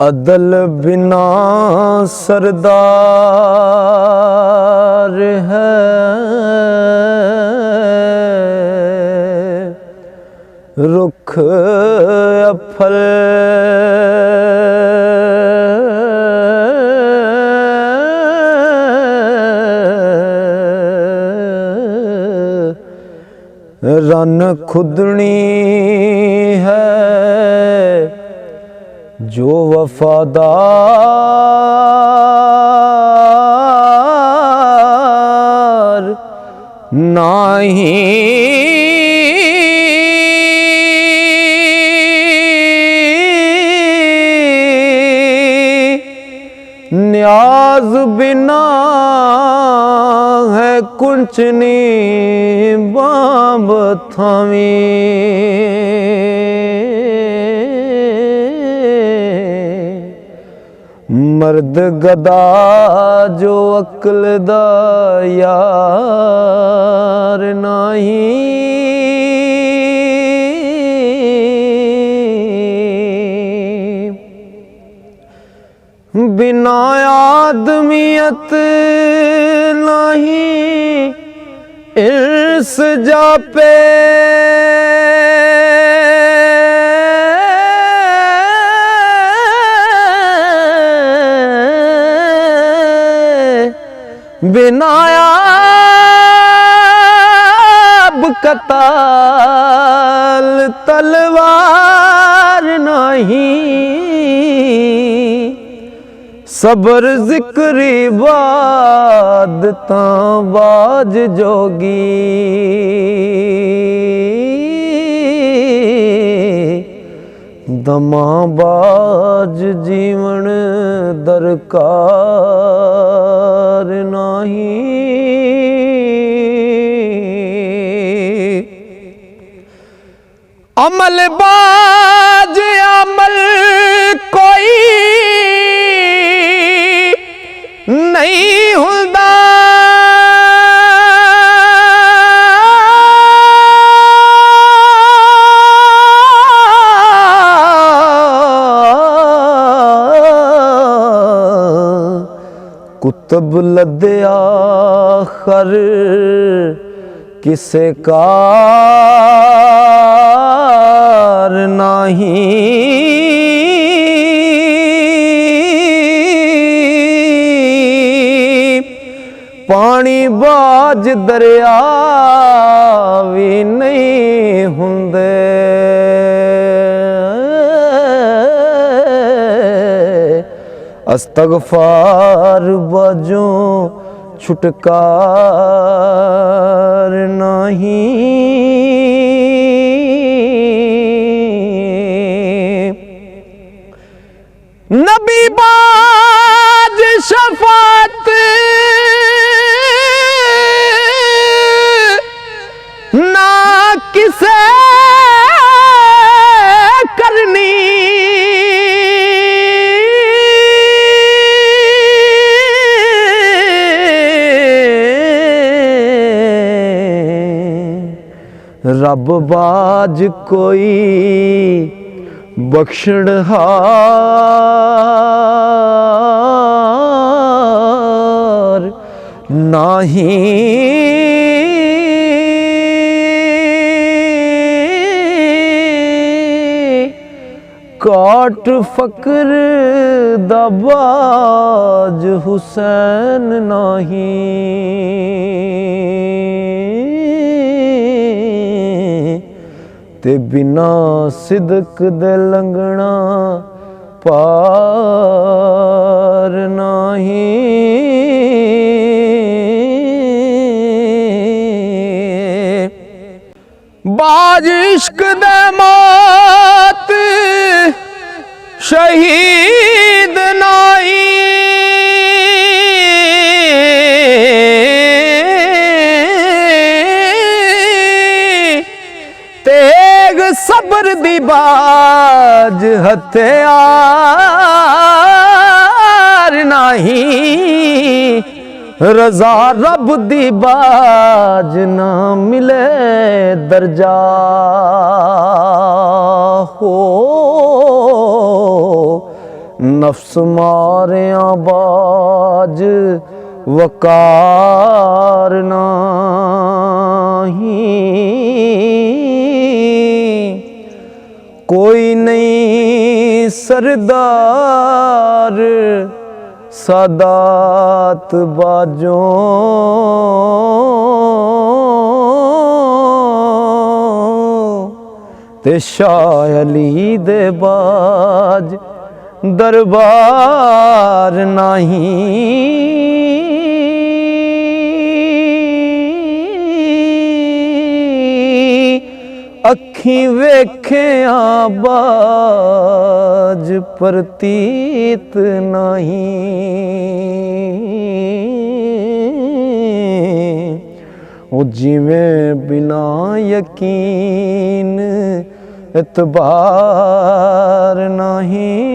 अदल बिना सरदार है, रुख अफल रन खुदनी है, जो वफादार नहीं न्याज बिना है कुंचनी बाब थावी। मर्द गदा जो अक्ल दा यार नहीं, बिना आदमियत नहीं इर्स जापे। बिना आब कताल तलवार नहीं, सबर जिक्री बादता बाज जोगी। दमाबाज जीवन दरकार नहीं, अमलबाज अमल कोई नहीं हुंदा। कुतुब लद्या खर किसे कार नहीं, पानी बाज दरिया भी नहीं हुंदे। अस्तगफार बाजों छुटकार नहीं, नबी बाज शफात ना किसे करनी। रब बाज कोई बख्शनहार नहीं, काट फकर दबाज हुसैन नहीं, ते बिना सिदक दे लंघना पार नहीं। बाज इश्क दे मौत शहीद नहीं, तेग सब्र दी बात बाज हथियार नहीं, रजा रब दी बाज ना मिले दर्जा हो। नफ्स मारिया बाज वकार नहीं, कोई नहीं सरदार सादात बाजों, ते शाह अली दे बाज दरबार नहीं। अखी वेख्या बाज प्रतीत नहीं, ओ जिवें बिना यकीन एतबार नहीं।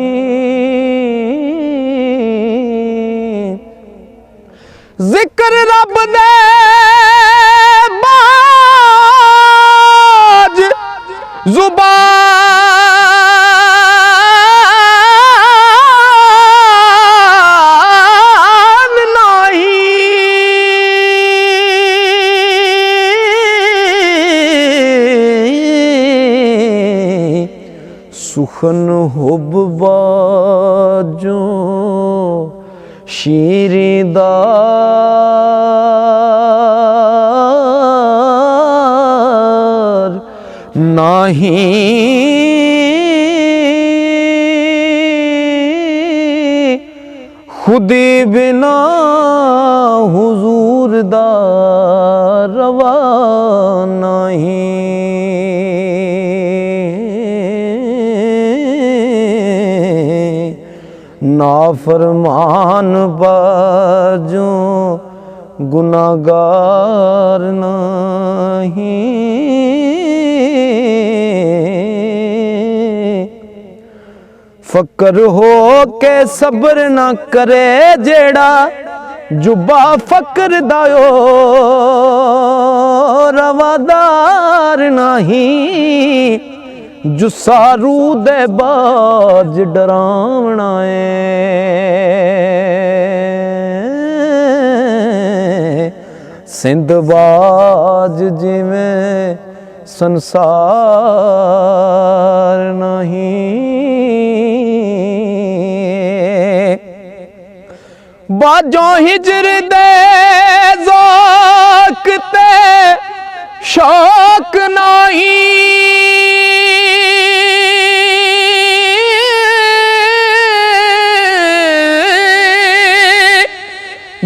जिक्र रब दे बाज जुबान नहीं, सुखन हुब बाजों शीरीदार नहीं। खुदी बिना हुजूर दा रवा नहीं, नाफरमान बाजों गुनाहगार नहीं। फकर हो के सब्र न करे जेड़ा जुबा फकर दायो रवादार नहीं, जुसारू दे बाज डरावना है, सिंधबाज जिवें संसार नहीं। बाजों हिजर दे ज़ौक़ ते शौक नहीं,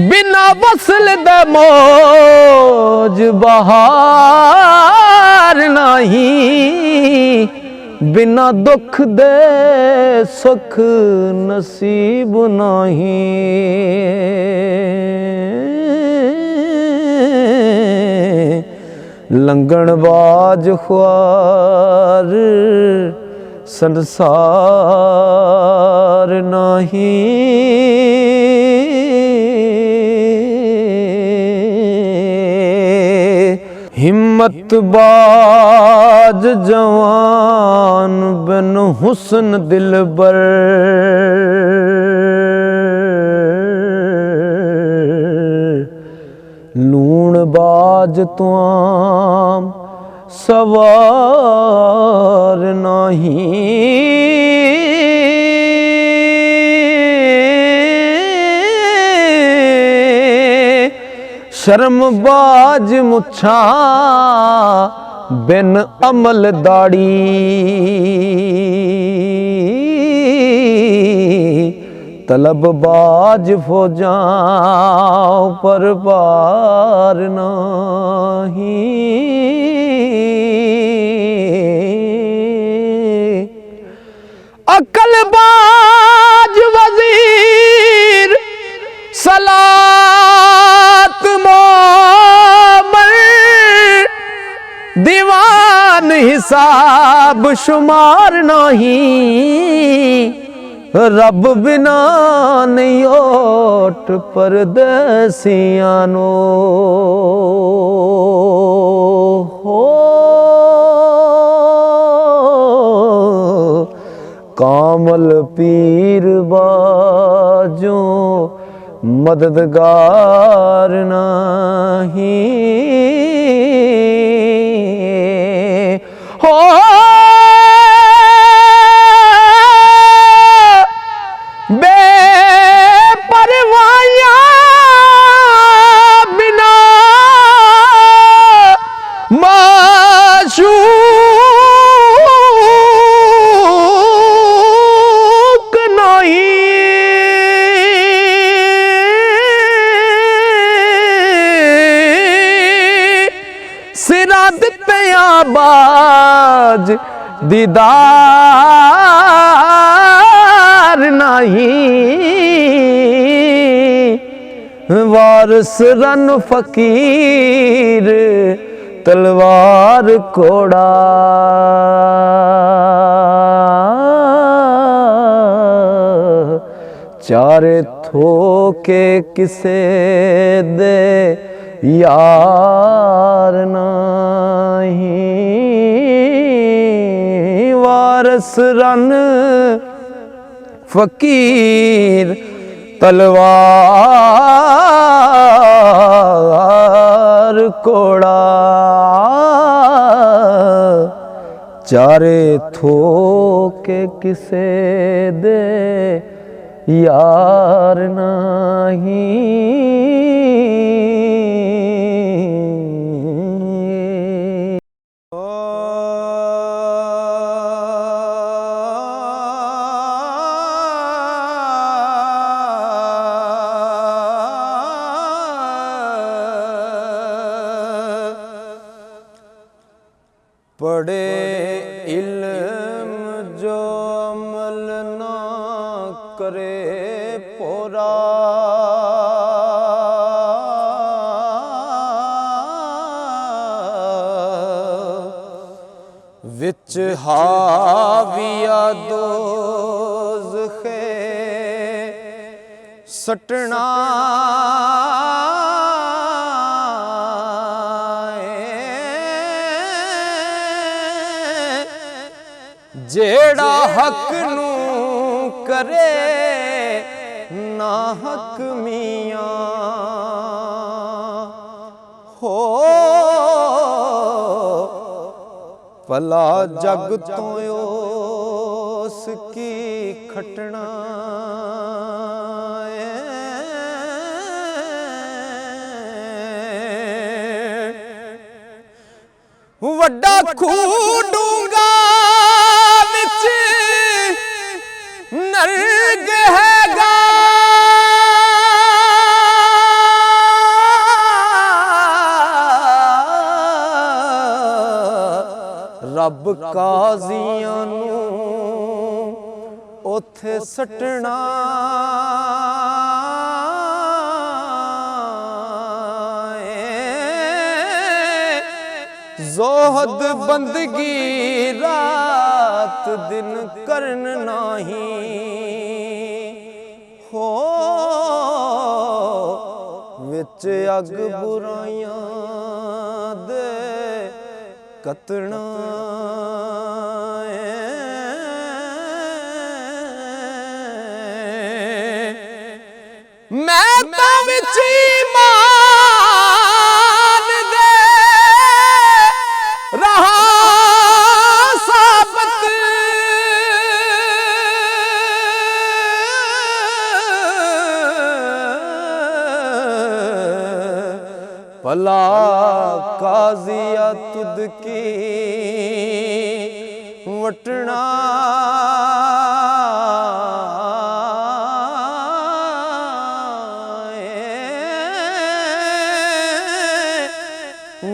बिना वसल दे मौज बहार नहीं, बिना दुख दे सुख नसीब नहीं। लंगण बाज ख्वार संसार नहीं, हिम्मत बाज जवान बिन हुस्न दिलबर, लूण बाज तुआम सवार नहीं, शर्म बाज मुछा बिन अमल दाड़ी, तलब बाज फौजा पर पार नहीं। अकल बाज वजीर सलात मोमर दीवान बियान हिसाब शुमार नहीं, रब बिना नहीं ओट परदेसियां नो। हो कामल पीर बाजो मददगार नहीं। हो बेपरवाहियां बिना माशूक नहीं। सिरा दिते आबाज दीदार नहीं, वारस रन फकीर तलवार कोड़ा। चारे थोके किसे दे यार नहीं, वारस रन फकीर तलवार कोड़ा। चारे थोके किसे दे यार नहीं। पढ़े इल्म जो अमल ना करे पोरा, विच हाविया दोज़खे सटना। जेड़ा हक नू करे ना हक मियां, हो भला जग तो उसकी खटना। वड्डा खूडूंगा नर्ग हैगा, रब काज़ियां नू ओथे सटना। जोहद बंदगी रात दिन करन नहीं, हो विच अग बुराइयां दे कतना। मैं तां विच ईमान दे रहा साबत, भला काज़िया तुद की वटना।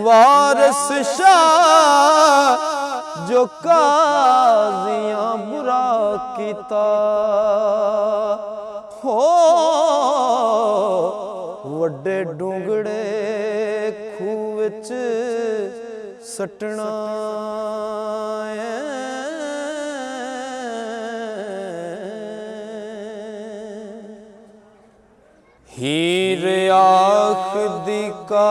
वारस शाह जो काज़ियां बुरा कीता, हो वड्डे डूंगड़े खूह विच सटना हीर आख दी काज़िया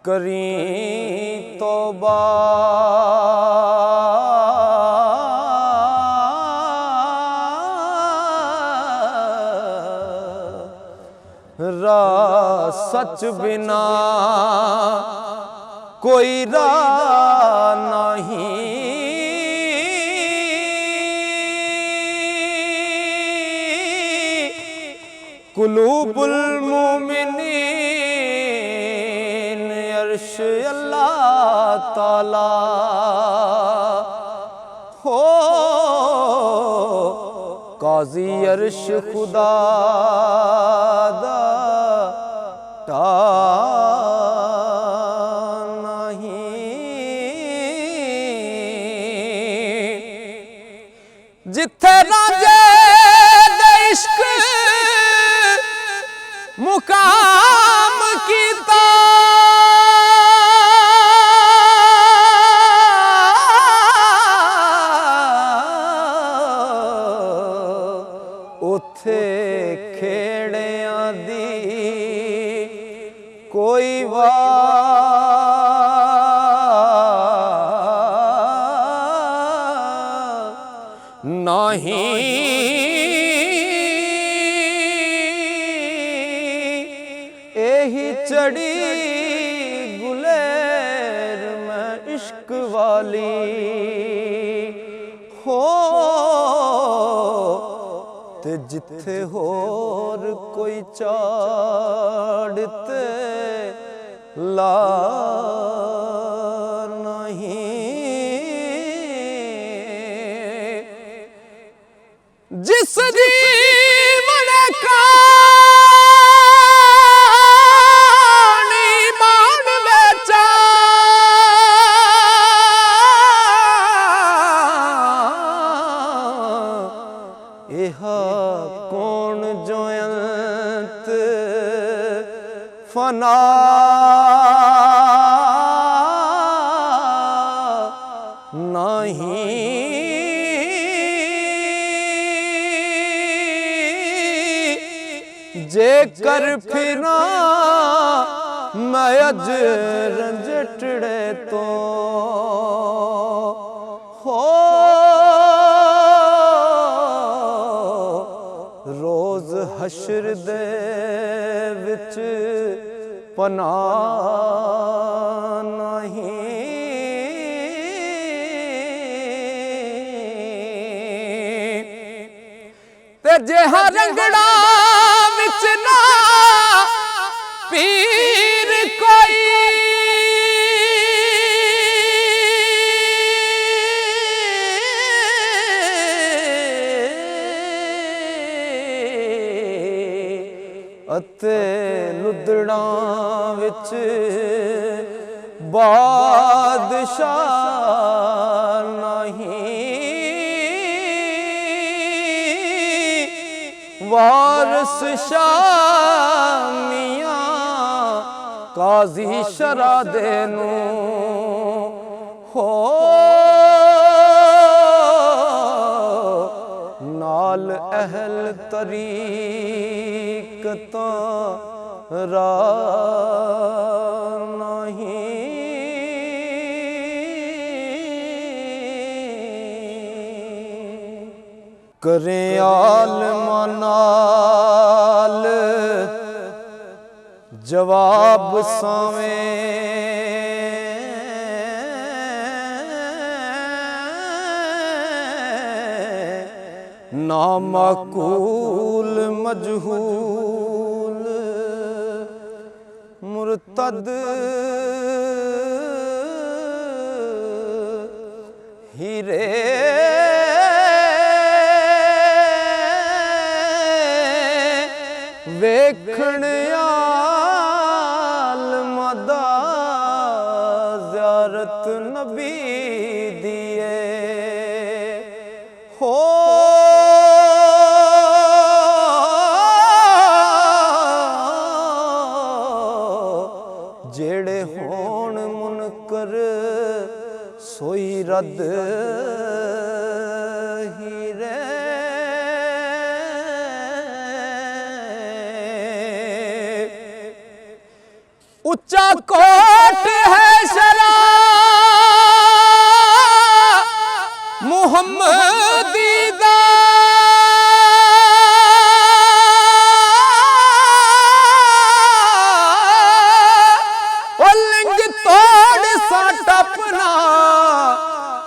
करी तौबा राह सच बिना कोई राह नहीं कुलूबुल मोमिनीन अर्श अल्लाह ताला हो काज़ी अर्श खुदा दा नहीं जिथे राजे दे इश्क मुकाम कीता उथे खेड़ियां दी कोई वाह नहीं एही चढ़ी गुलेर में इश्क वाली हो ते जिथे होर कोई चाड़ते ला नहीं जिस जीवन का कौन जोयंत फना नहीं जे कर फिरा मैं अज रंजटड़े तो हो रोज हशर दे विच पनाह नहीं ते जेहा रंगड़ा विच ना पीर कोई अते लुदड़ा विच बादशाह नहीं वारस शामिया काज़ी शरा देनू हो नाल अहल तरीक़ता नहीं करें आलमा नाल जवाब सावें नामाकूल मजहूल मुर्तद हीरे वेखण आलमा दा ज़ियारत नबी दिए हो सोई रद हीरे। ऊंचा कोट है शरा मुहम्मदी दा, ओ लिंग तोड़ सा टपना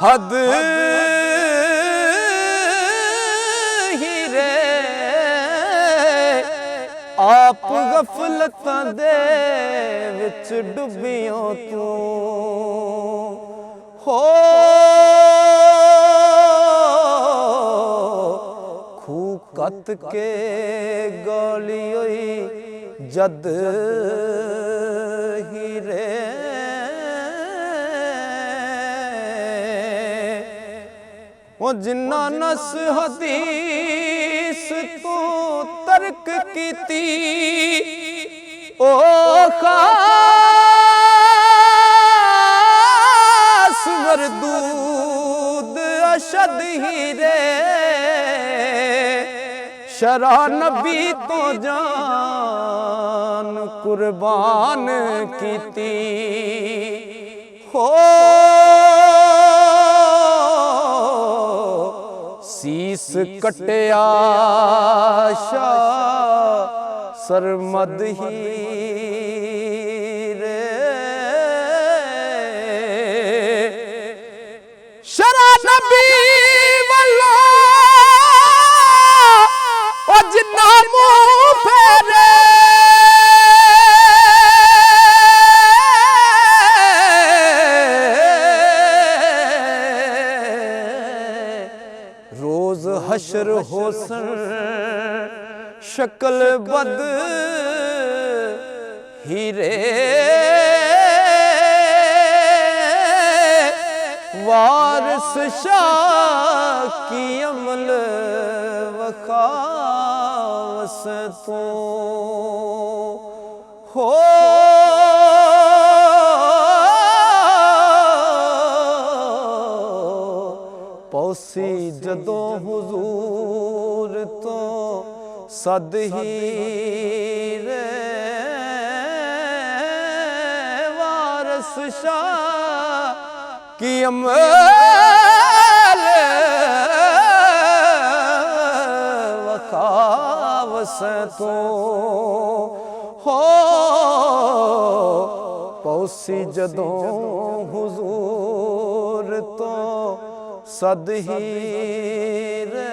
हद हीरे। आप गफलतां दे विच डुबियों तू हो, खूह कत के गली होई जद हीरे। वो जिन्ना नस हदीस तो तर्क कीती ओ खास मरदूद अशद हीरे। शरा नबी तो जान कुर्बान कीती हो, सीस कटिया शाह सरमद हीरे। शरा नबी वल्ला ओ जिन्ना मुंह फेरे, रोज हशर होसन शक्ल बद हीरे। वारिस शाह की अमल वखावस तो हो, पौसी जदों हुजूर तो सद हीरे। वारिस शाह की अमल वखावस तो हो, पौसी जदों हुजूर तो सद हीरे।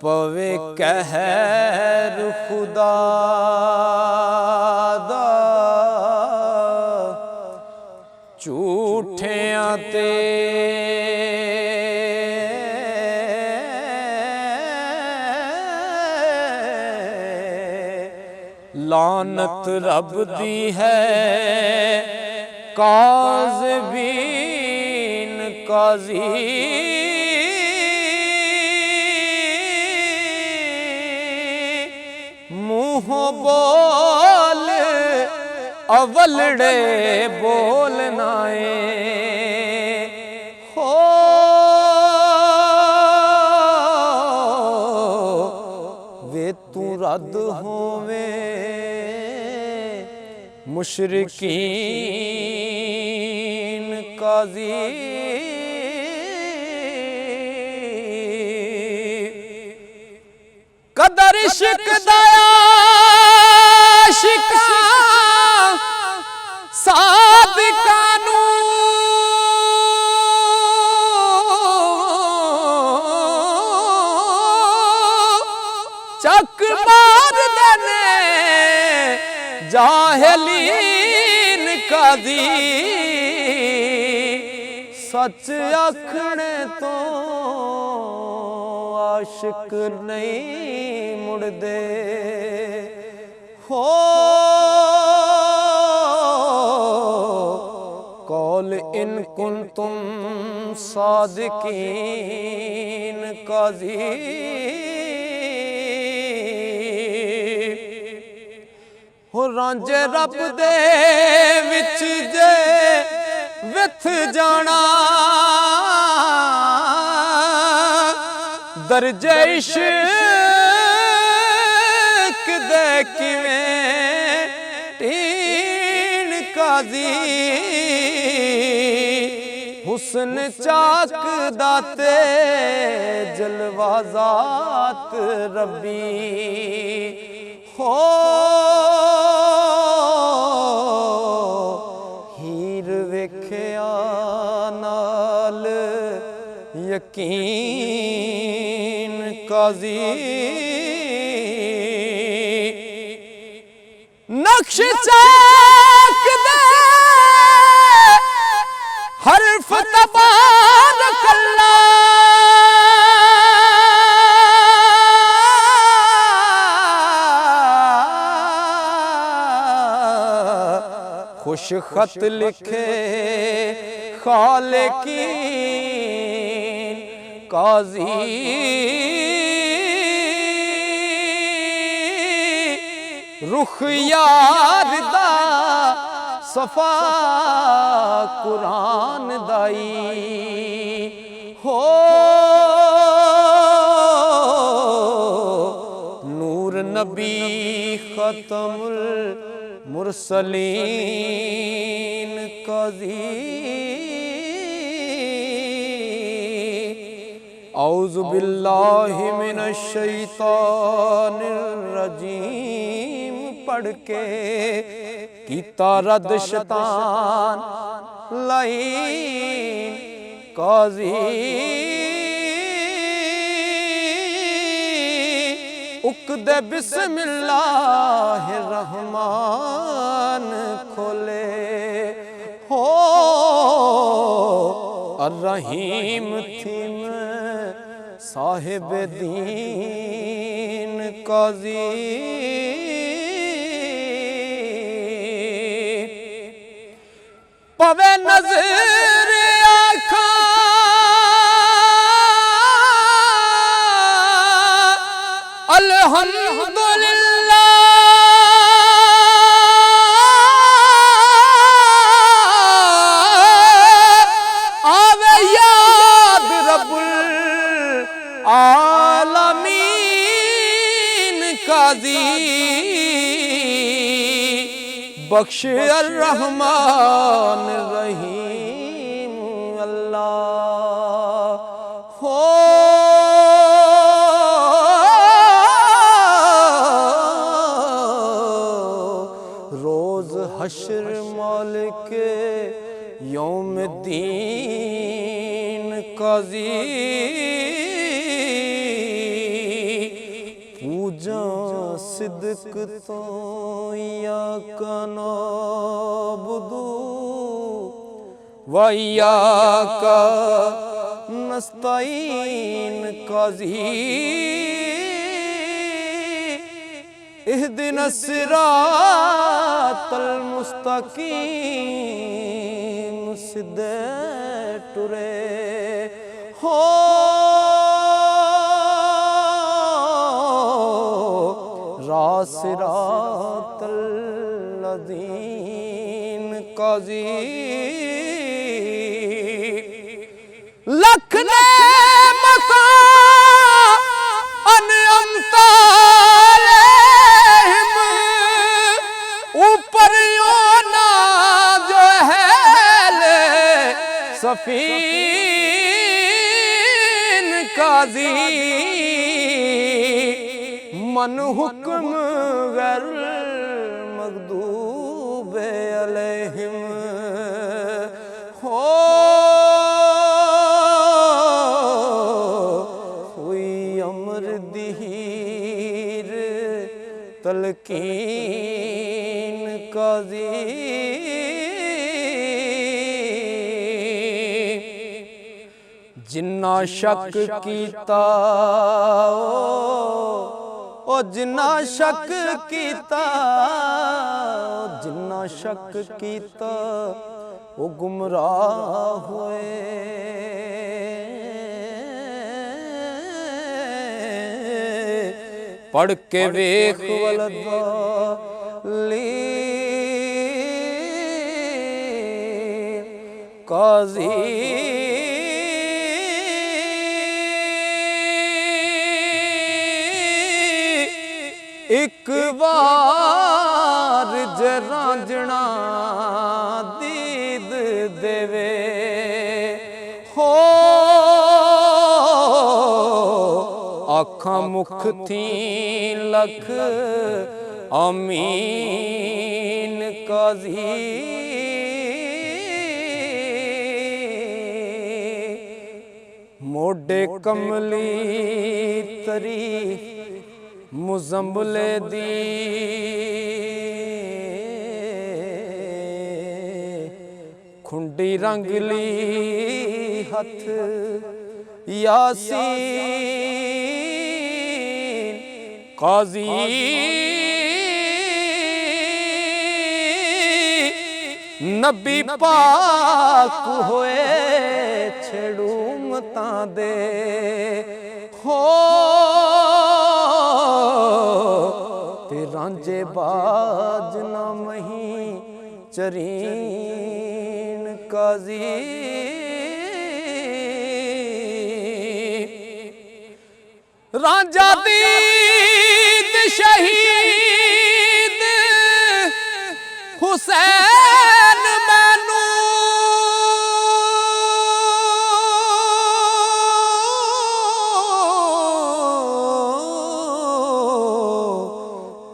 पवे कहर खुदा दा झूठियां ते लानत रब दी है काज़िबीन काज़ी। मुँह बोल अवलड़े बोलनाए हो, वे तू रद होवे मुशरिकीन काज़ी। कदर इश्क दया शिका सादिकानू चक मार देने जाहिलीन काज़ी। सच आखने तो आशिक नहीं मुड़दे हो, कौल कौल इन कुंतुम सादिकीन काजी हो रांझे रब दे विच जे विथ जाना दर्जे इश्क दे किवें टीन काजी हुस्न चाक दाते जलवा ज़ात रब्बी हो हीर वेख्या नाल यकीन काजी नक्श चाक दे हर्फ तबारक अल्लाह खुश खत लिखे खालिकीन काजी रुख यार दा सफा कुरान दाई हो नूर नबी खतमुल मुरसलीन काजी औज़ु बिल्लाहि मिनश शैतानिर रजीम पढ़ के कीता रद शैतान लाइन काजी उकदे बिस्मिल्लाहिर रहमान खोले हो अर्रहीम थीम साहिब दीन काजी पवे नजर आँखा अल्हम्दुलिल्लाह आवे याद रब्बुल आलमीन काजी बख्श अर रहमान रहीम अल्लाह हो रोज हश्र मालिक यौम दीन काजी पूजा सिद्क तो या कनाबुदू वैया का नस्ताइन काजी इहदिन सिरातल मुस्तकीम सिद्धे टुरे हो रासिरातल लदीन काजी लख ने मता अनअमता ऊपर योना जो है ले सफीन काजी मन हुक्म गर मगदूब अलैहिम हो हुई अमर दीर तलकीन काजी जिन्ना शक कीता ओ जिन्ना शक कीता जिन्ना शक कीता वो गुमराह होए। पढ़ के वेख वलदी काजी एक बार जरांजना दीद देवे हो आखा मुख थी लख आमीन काजी मोडे कमली तरी मुजम्बले दी खुंडी रंगली हथ यासीन काजी नबी पाक होए छेड़ू मता दे हो ते रांझे बाज ना मही चरीन काजी रांझा दीद शहीद हुसैन मैनू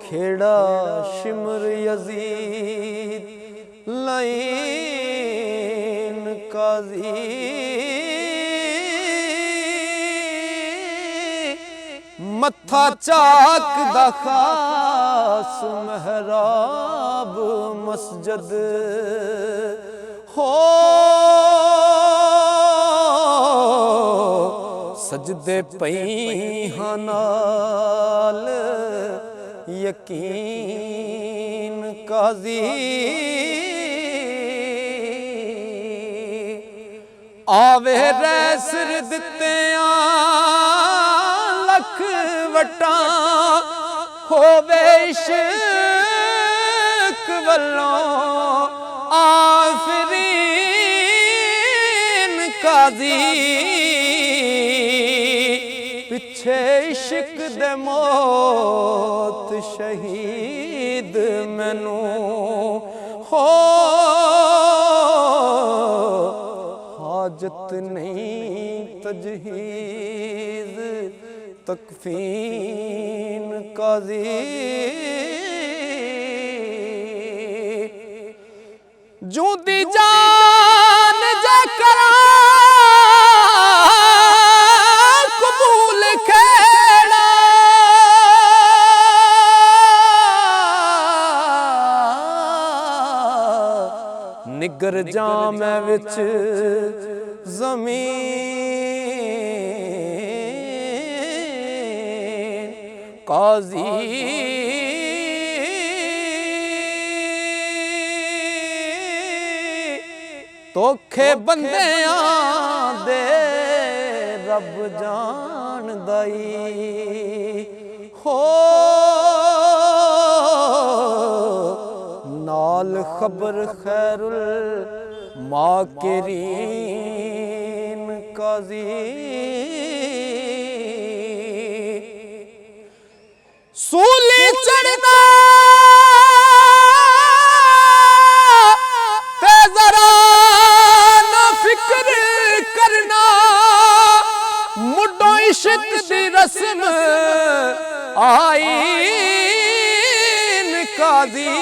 खेड़ा शिमर यजीद लाइन काजी मत्था चाक दा खास महराब मस्जिद हो सजदे पई नाल यकीन काजी आवे रै सिर दिते लख वटा होवे इश्क वल्लों आफरीन काजी पिछे इश्क दे मौत शहीद मैनू हो हाजत नहीं तजहीज़ तकफीन काजी जूदी जान जा करा कबूल खेड़ा निगर जाम विच ज़मीन काजी तोखे बंदियां दे रब जान दाई हो नाल खबर खैरुल माकिरीन काजी सूली चढ़ना ते जरा न फिक्र करना मुड्डो इश्क दी रस्म आईन काजी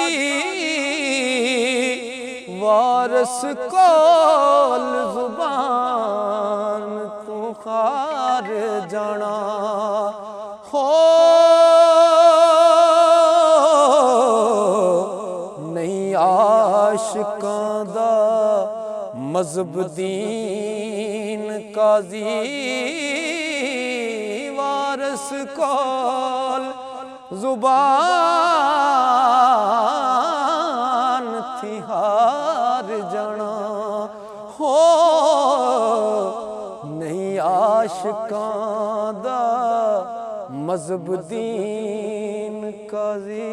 वारस कोल जुबान तू खार जाना हो नहीं आशिकां दा मज़हब दीन काजी वारस कोल जुबान थी हार जाना। आशिकां दा मजहब दीन काजी।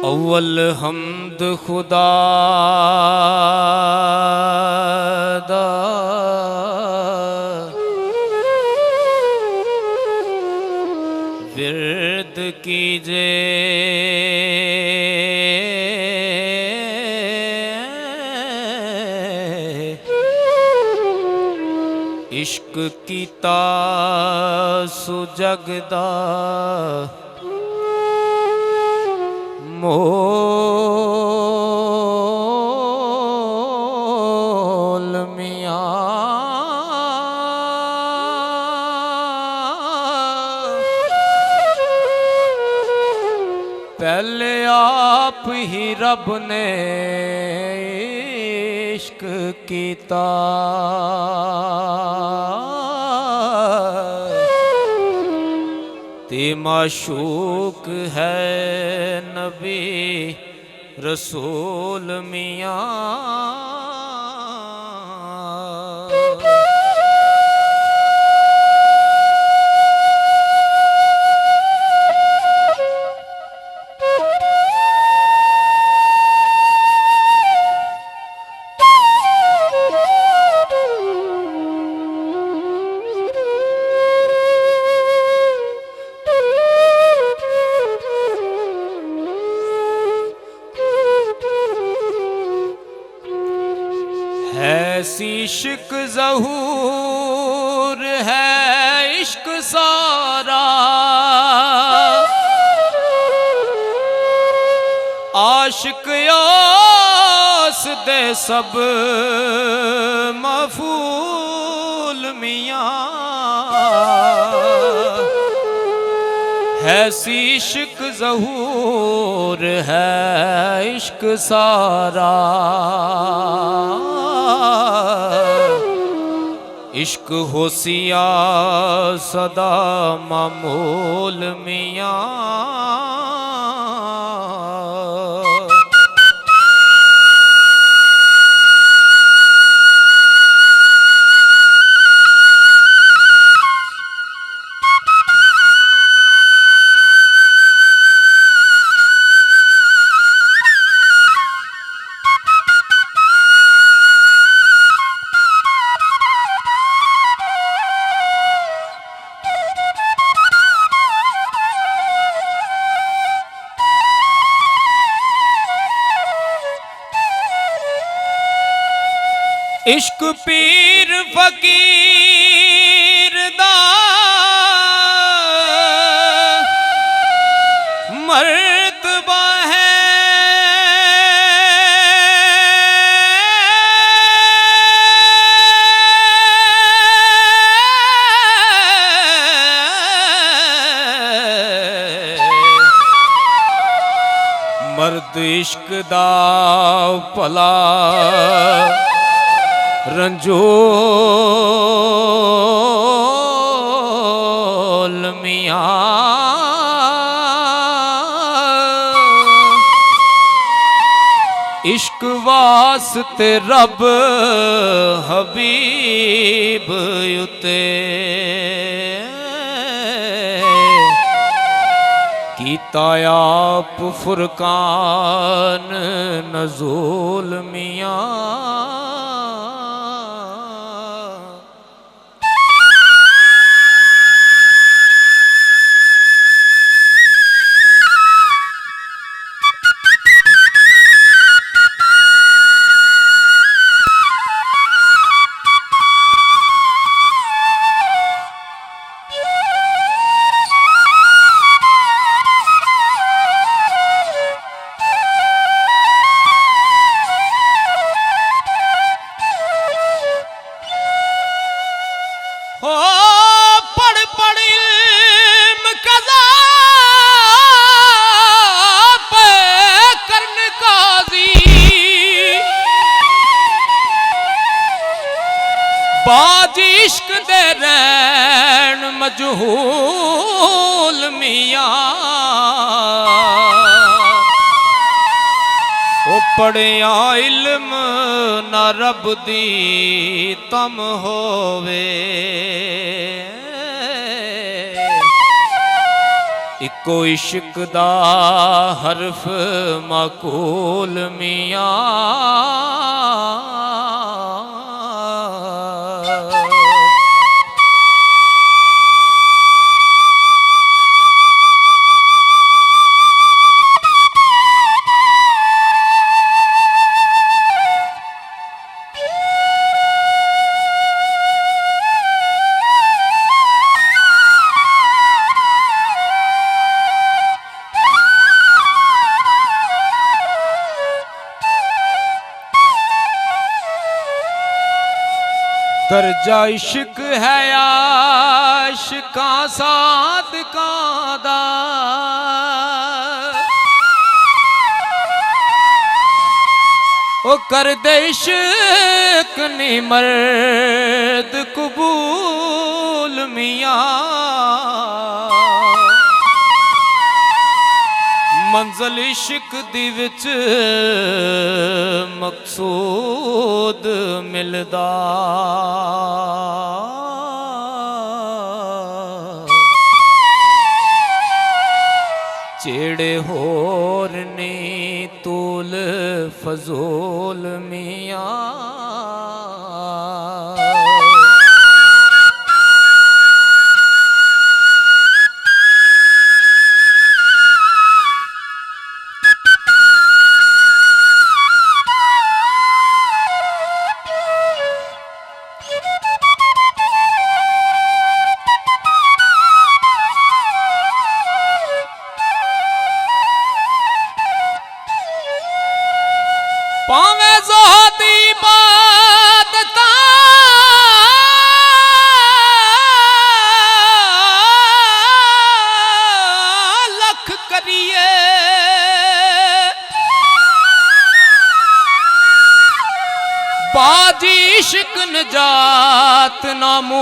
अव्वल हमद खुदा दा विरद कीजे इश्क कीता सुजगदा मोल मियां पहले आप ही रब ने इश्क कीता ते माशूक है नबी रसूल मियां। ऐसी इश्क ज़हूर है इश्क सारा आशिक यास दे सब मफूल मियां। ऐसी इश्क ज़हूर है इश्क सारा इश्क होसिया सदा मामूल मियां। इश्क पीर फकीर दा मर्तबा है मर्द इश्क दा भला रंजोल मियां। इश्क वास्ते रब हबीब उते कीता आप फुरकान नज़ूल मियां। बाज इश्क दे रैन मजहूल मियां ओ पढ़िया इल्म ना रब दी तम होवे इको इश्क दा हरफ माकूल मियां दर्जा इश्क है आशिकां सादकां दा ओ कर दे इश्क नी मर्द कबूल मियां मंजिल इश्क दी विच मकसूद मिलदा जेड़े होर ने तूल फजूल मियां पावे ज़ोहदी इबादतां लख करिए बाजी इश्क नजात नामूल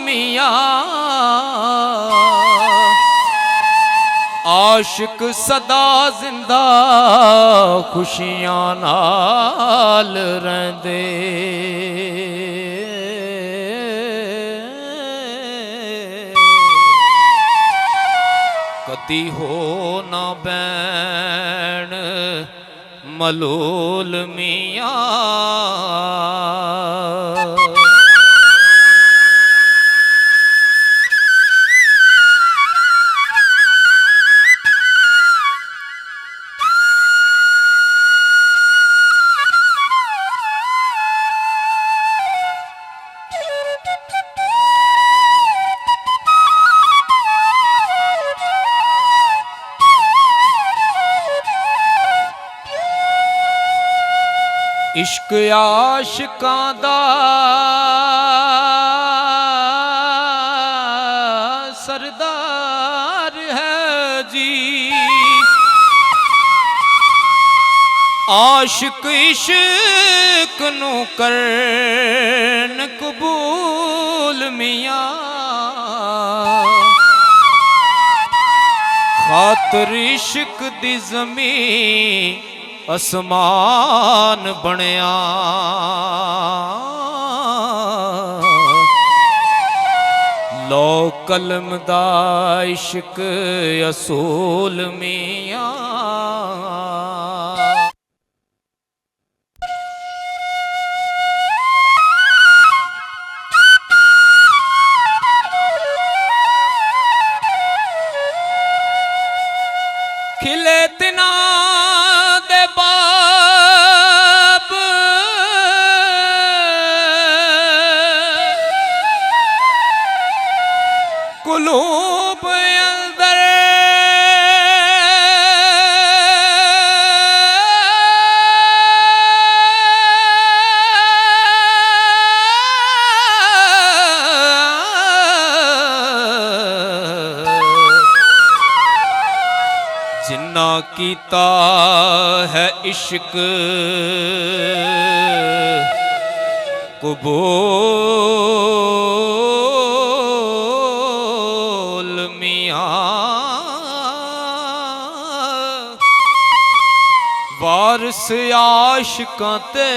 मियां आशिक सदा जिंदा खुशियां नाल रहंदे कदी हो ना बैण मलूल मियां इश्क आशिकां दा सरदार है जी आशिक इश्क नू करन कबूल मियां खातर इश्क दी ज़मीं आसमान बनया लो कलम दा इश्क असूल मियां खिले तिना दे बाब कुलूब अंदर जिन्ना कीता है इश्क मकबूल मियाँ वारस आशिकां ते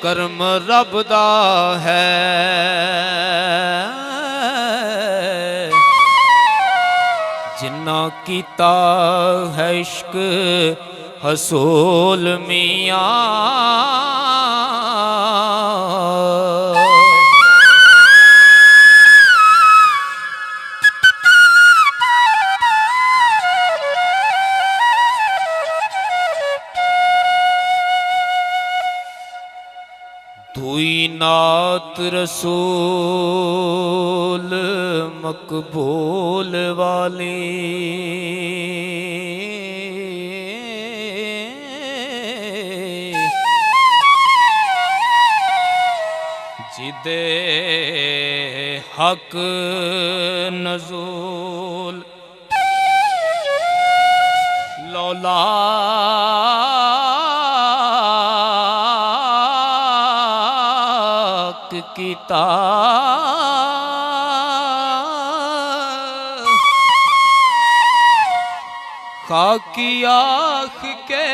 करम रब दा है। जिन्ना कीता है इश्क हसूल मियाँ दुई नात रसूल मकबूल वाली जिदे हक नजूल लौला कीता खाकी आख के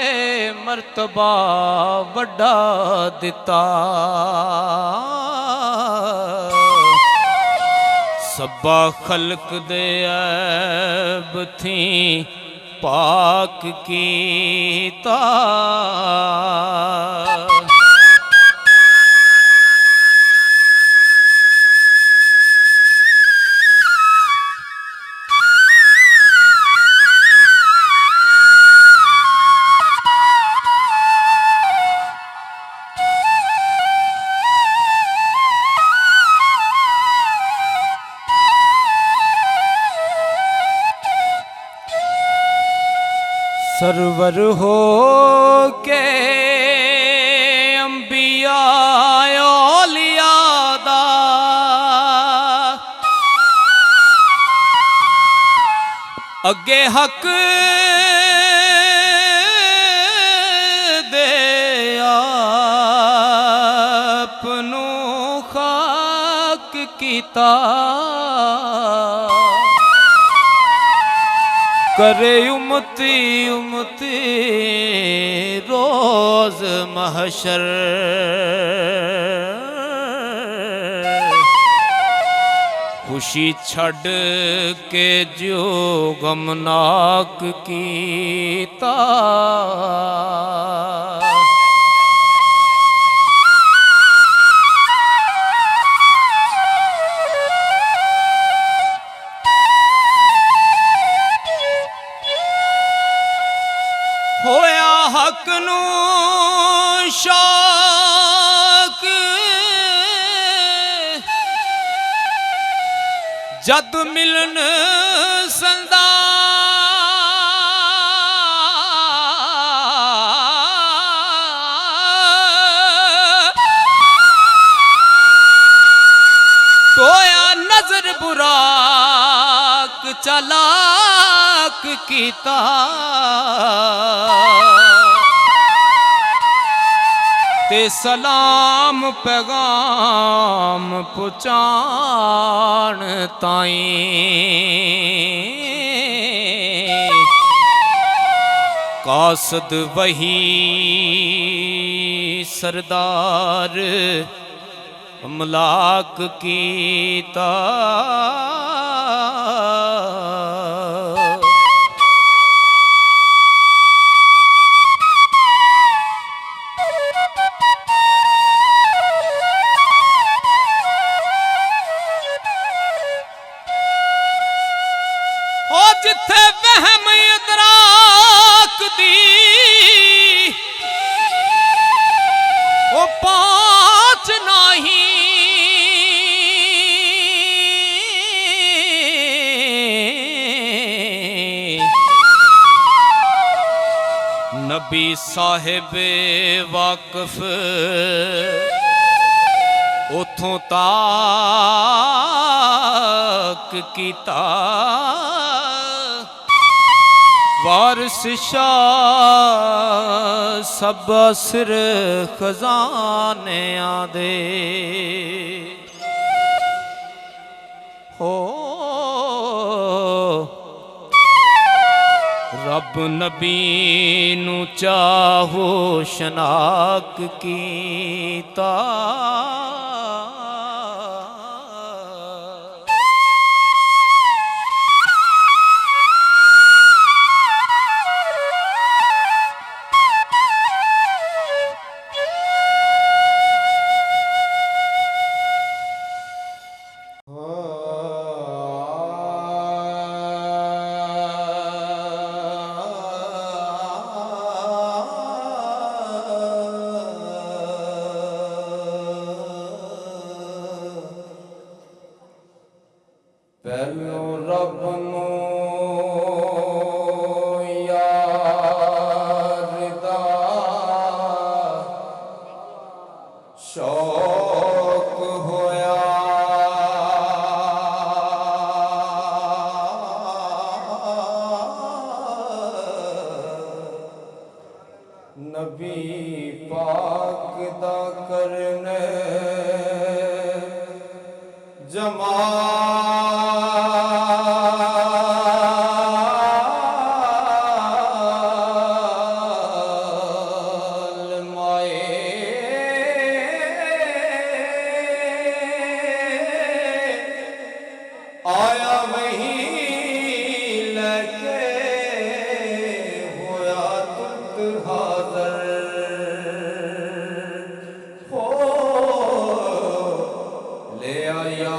मर्तबा वड्डा दिता। सब्बा खल्क दे ऐब थी पाक कीता। सरवर हो के अंबिया औलिया दा अगे हक दे आपनू खाक कीता। करे उम्मती उम्मती रोज महशर खुशी छड़ के जो गमनाक कीता। होया हक नू शौक जद मिलन संदा टोया नजर बुराक चलाक कीता। ते सलाम पैगाम पुचान ताईं कासद वही सरदार अमलाक कीता। जिथे वहम इदराक दी ओ पाँच नहीं नबी साहिब वाकफ उथों ताक कीता। वारिस शाह सब सिर खजाने आदे हो रब नबी नू चाहो शनाक कीता पहलो रब नू यार दा शौक होया नबी पाक दा करने जमाल माए आया वही लगे होया तुर्त हाज़र हो ले आया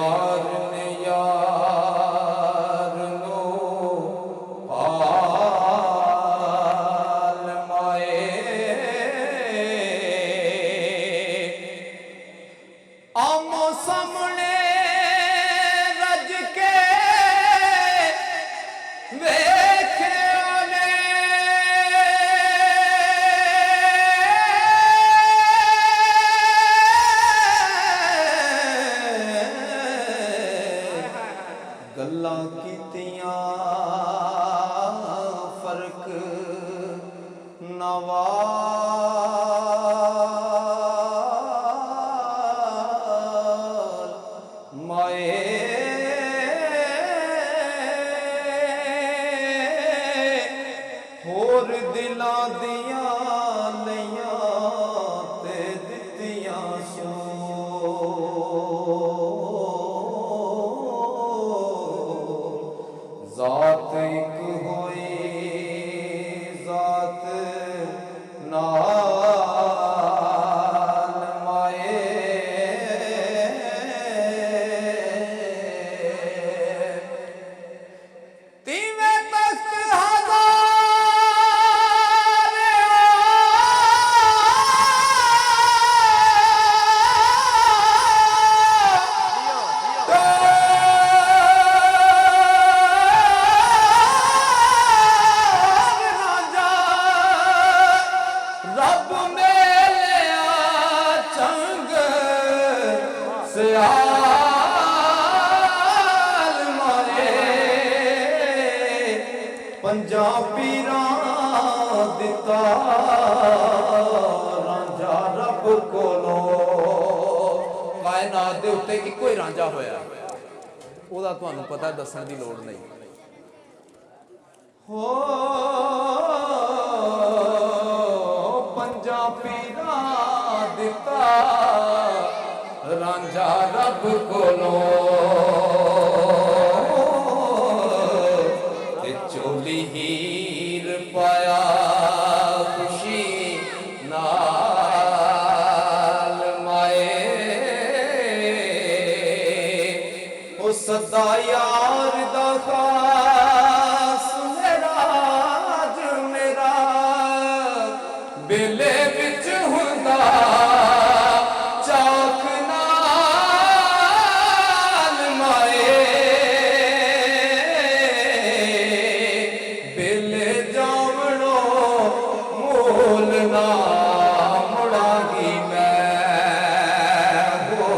गल्लां कीतियां फर्क नवाल माए होर दिलां दियां लइयां ते दित्तियां सो ज़ात एक होई ज़ात नाल माए तीवें तख्त पंजाबी दिता रांझा रब कोलो कायनात दे उत्ते इक्को ही रांझा होया ओदा तुहानू पता दस्सण दी लोड़ नहीं हो पंजाबी दिता रांझा रब कोलो चोली हीर पाया खुशी नाल माए ओ सदा यार दा खास मेरा अज मेरा बेले विच हुंदा चाक नाल माए मुड़ागी मैं हो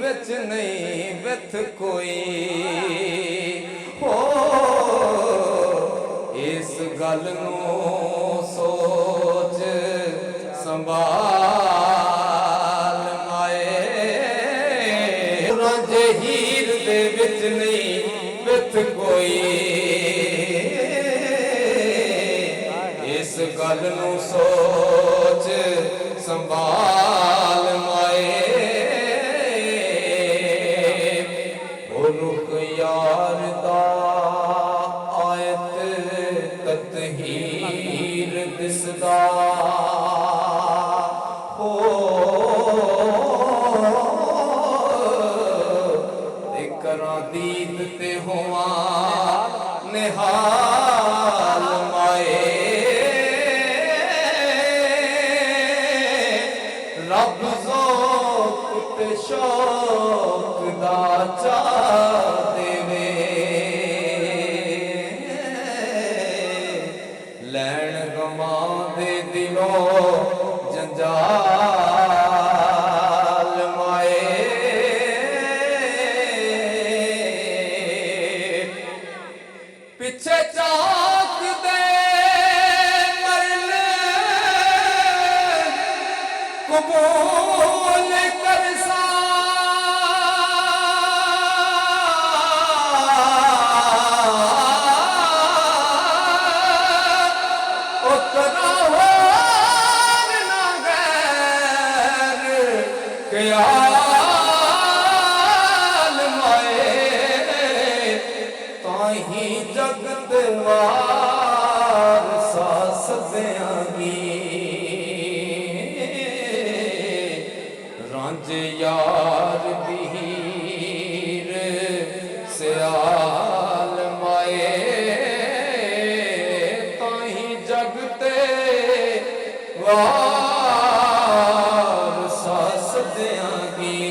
विच नहीं विथ कोई हो इस गल नूं सोच संभाल माए रांझे हीर दे विच नहीं विथ कोई इस गल नूं सोच संभाल माए ओ रुख यार दा आयत ततहीर दिसदा हो ते करां दीद ते होवां निहाल माए रब ज़ौक़ ते शौक़ दा चा देवे लैण गमां दे दिलों जंजाल माए पिछे चाक दे मरन कबूल करसा ओ कराहोर ना गैर ख्याल माए ताही जगत वार सास देंगी रांझ यार दीर सियाल माए ताही जगते वार सास देंगी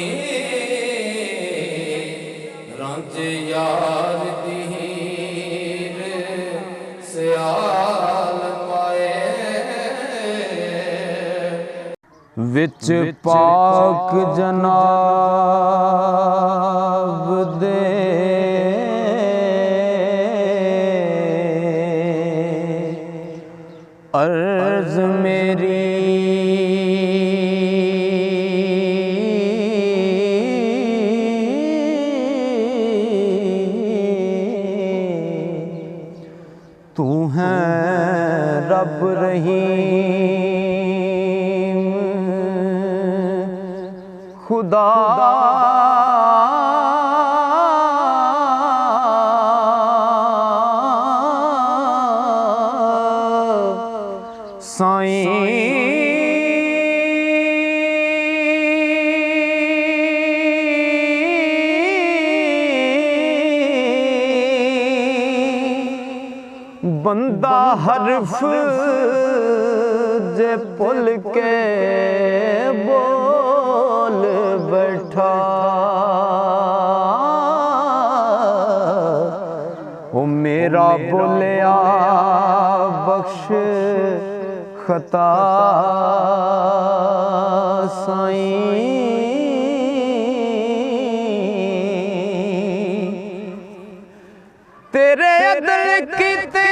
रांझ यार दीर सियाल माए विच पाक जनाब दे अर्ज मेरी तू है रब रहीम खुदा साईं बंदा हरफ जे पुल के बोल बैठा ओ मेरा बोलिया बख्श खता साईं तेरे अदल कीते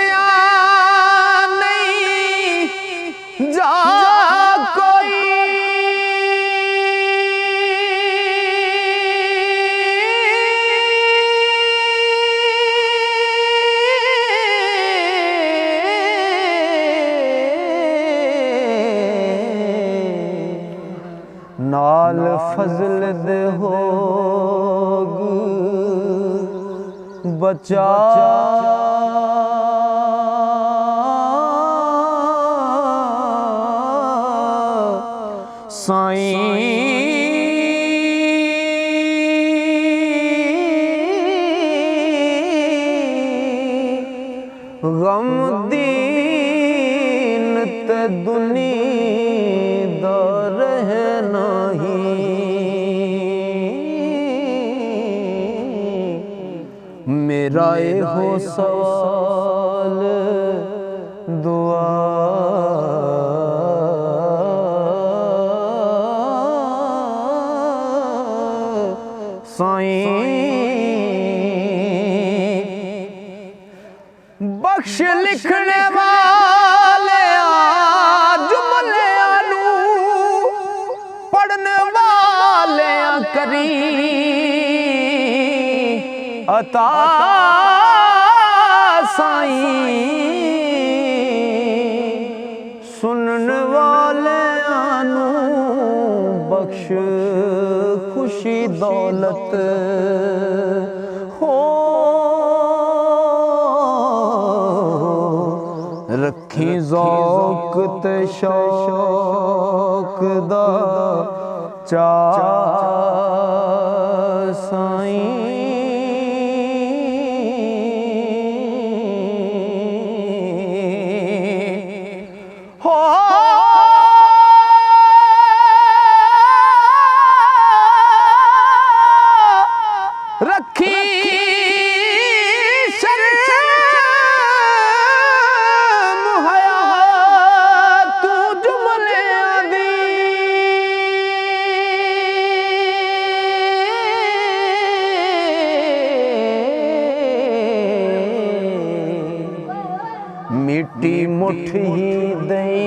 नहीं जा कोई नाल फजल दे होग बचा साईं गम दीन ते दुनिया रहे नहीं मेरा हो सवाल दुआ साईं बख्श लिखने वाले जुमले आलू पढ़ने वाले करी अता साईं सुनने वाले आनू बख्श खुशी दौलत हो रखी ज़ौक़ ते शौक़ दा चा साईं हो रखी शर्म हया तू जुमले दी मिट्टी मुठ ही दई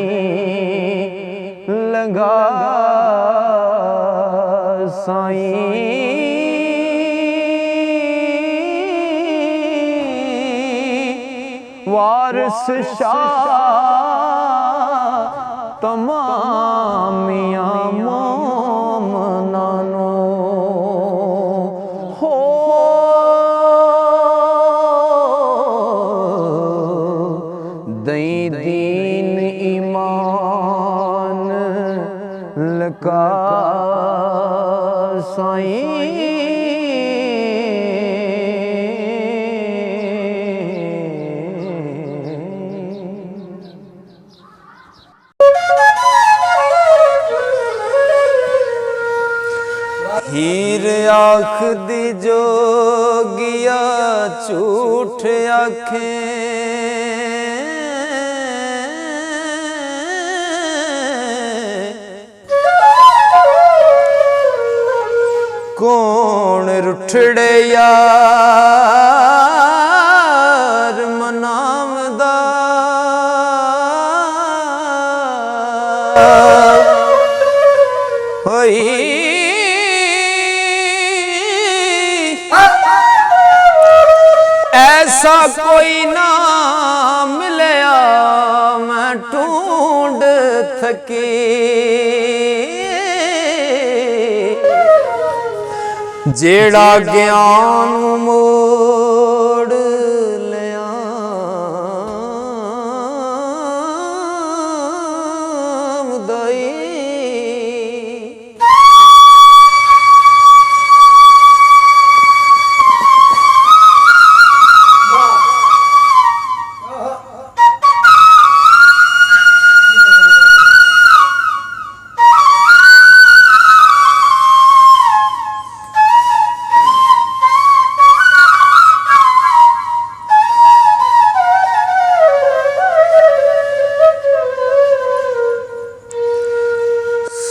लगा साईं वारिस शाह तमामिया मोमनानो हो दई दीन ईमान लका हीर आख दी जोगिया झूठ आखे कौन रुठड़े यार मनावदा होई ऐसा कोई ना मिलया मैं ढूंढ थकी जेड़ा ज्ञान मोड़ लिया दई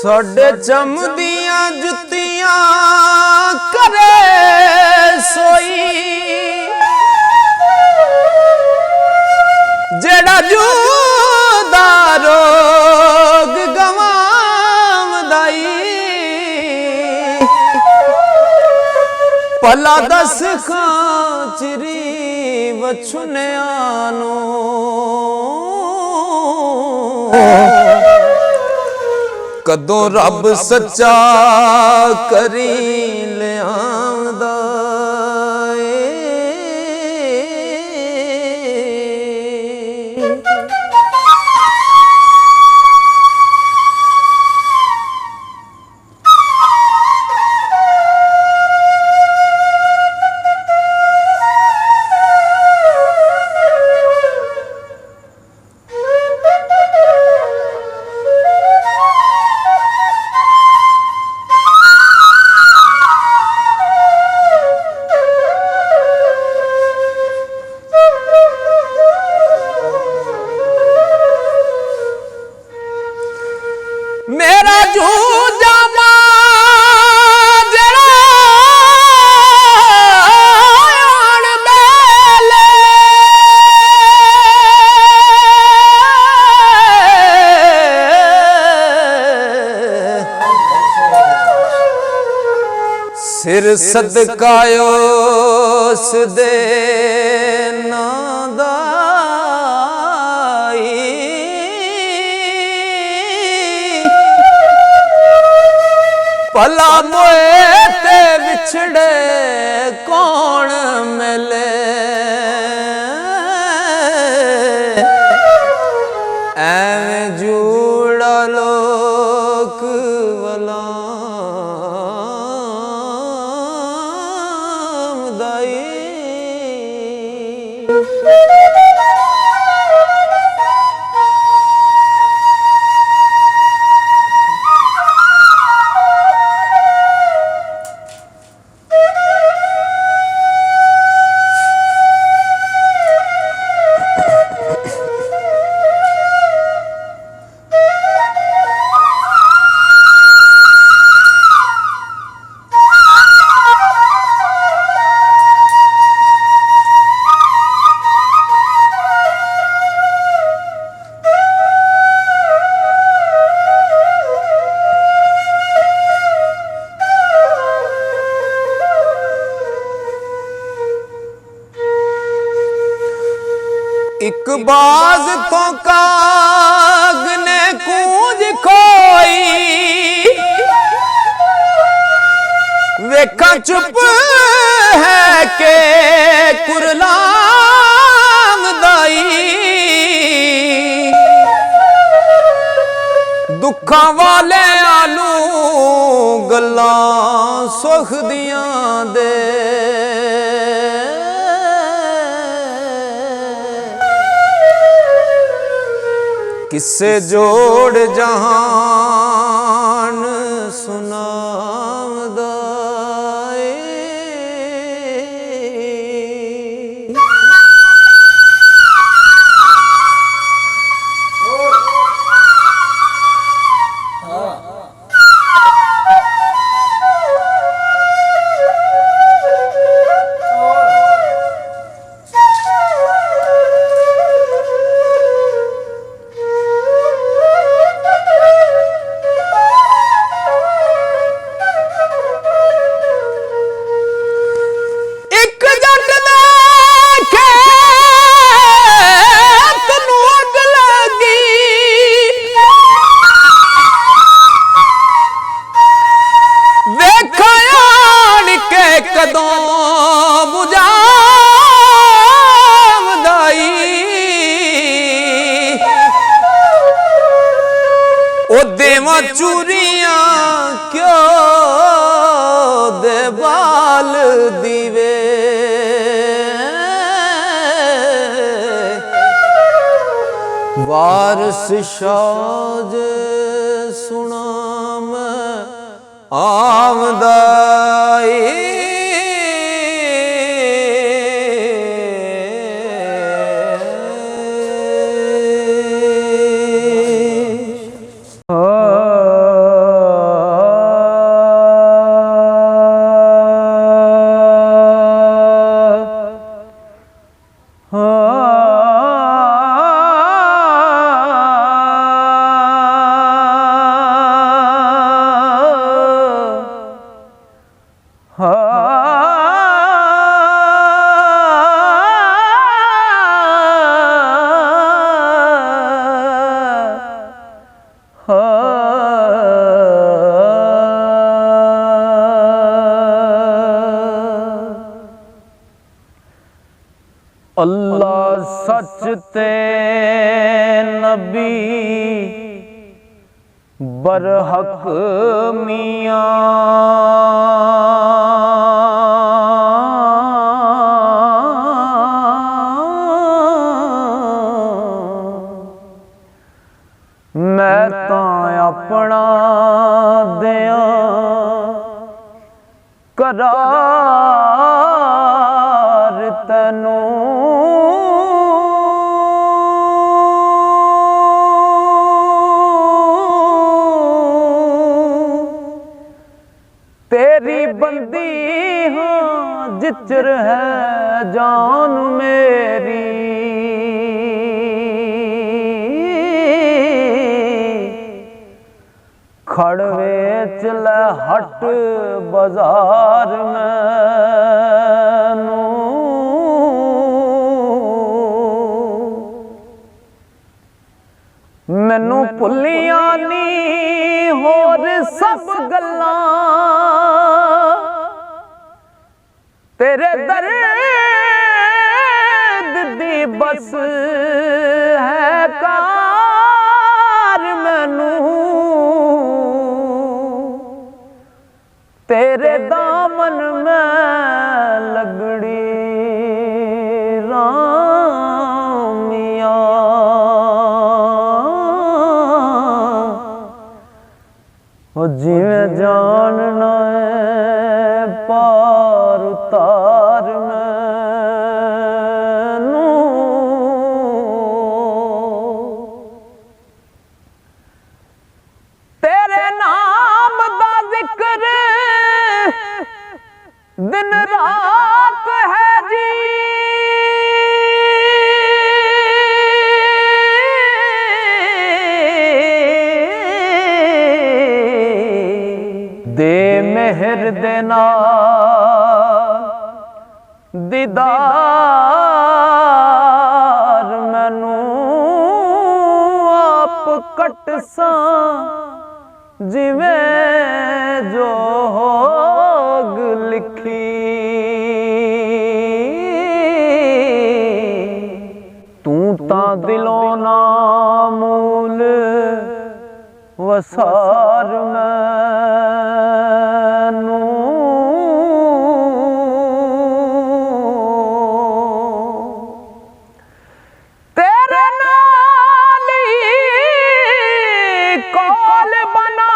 साडे चमदियां जुतियां करे सोई जेड़ा जुदा रोग गवामदाई भला दस खांचरी वछुनियानो कदों रब सच्चा करी लियांदा ਫਿਰ ਸਦਕਾ ਉਸ ਦੇ ਨਾਂ ਦਾ ਭਲਾ ਮੋਏ ਤੇ ਵਿਛੜੇ ਕੌਣ ਮਿਲੇ ਐਵੇਂ ਜੂੜਾ ਲੋਕ ਵਲਾਮਦਾਈ ਇੱਕ ਬਾਜ਼ ਤੋਂ ਕਾਗ ਨੇ ਕੂੰਜ ਖੋਈ ਵੇਖਾਂ ਚੁੱਪ ਹੈ ਕਿ ਕੁਰਲਾਮਦਾਈ ਦੁੱਖਾਂ ਵਾਲਿਆਂ ਨੂੰ ਗੱਲਾਂ ਸੁਖ ਦੀਆਂ ਦੇ किस्से जोड़ जहान सुनावदाए देवा चूरियां क्यों दे बाल दीवे वारस शाज सुनाम आमदाई अल्लाह सच ते नबी बरहक मियां मैं तां अपना दिया करार तैनू तेरी बंदी हाँ जिचर है जान मेरी खड़वे चले हट बाजार मैनू मैनू भुलियां नी होर सब गल्लां तेरे दर्द दी बस है कार मैनू तेरे दामन में लगड़ी रामिया जिवें जानना है पार उतार मैनू तेरे नाम दा जिक्र दिन रात है जी दे मेहर दे नाल दीदार मैनू आप कट सां जिवें जोग लिखी तू तां दिलों ना मूल वसार मैनू तेरे नाल ही कोल बना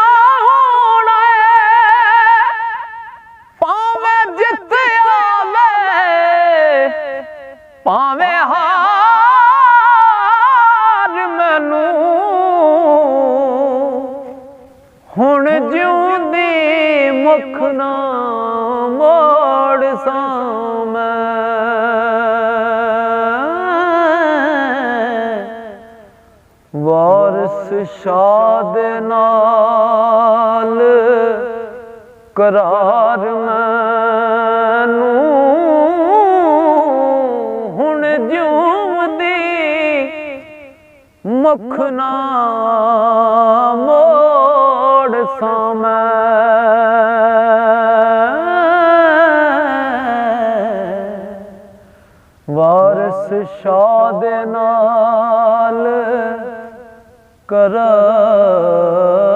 होना पावे जित आवे पावे हार मैनू हुण जिउंदी मुख ना मोड़ सां वारिस शाह दे नाल करार मैनू हुण जिउंदी मुख ना मोड़ सां वारिस शाह दे नाल करार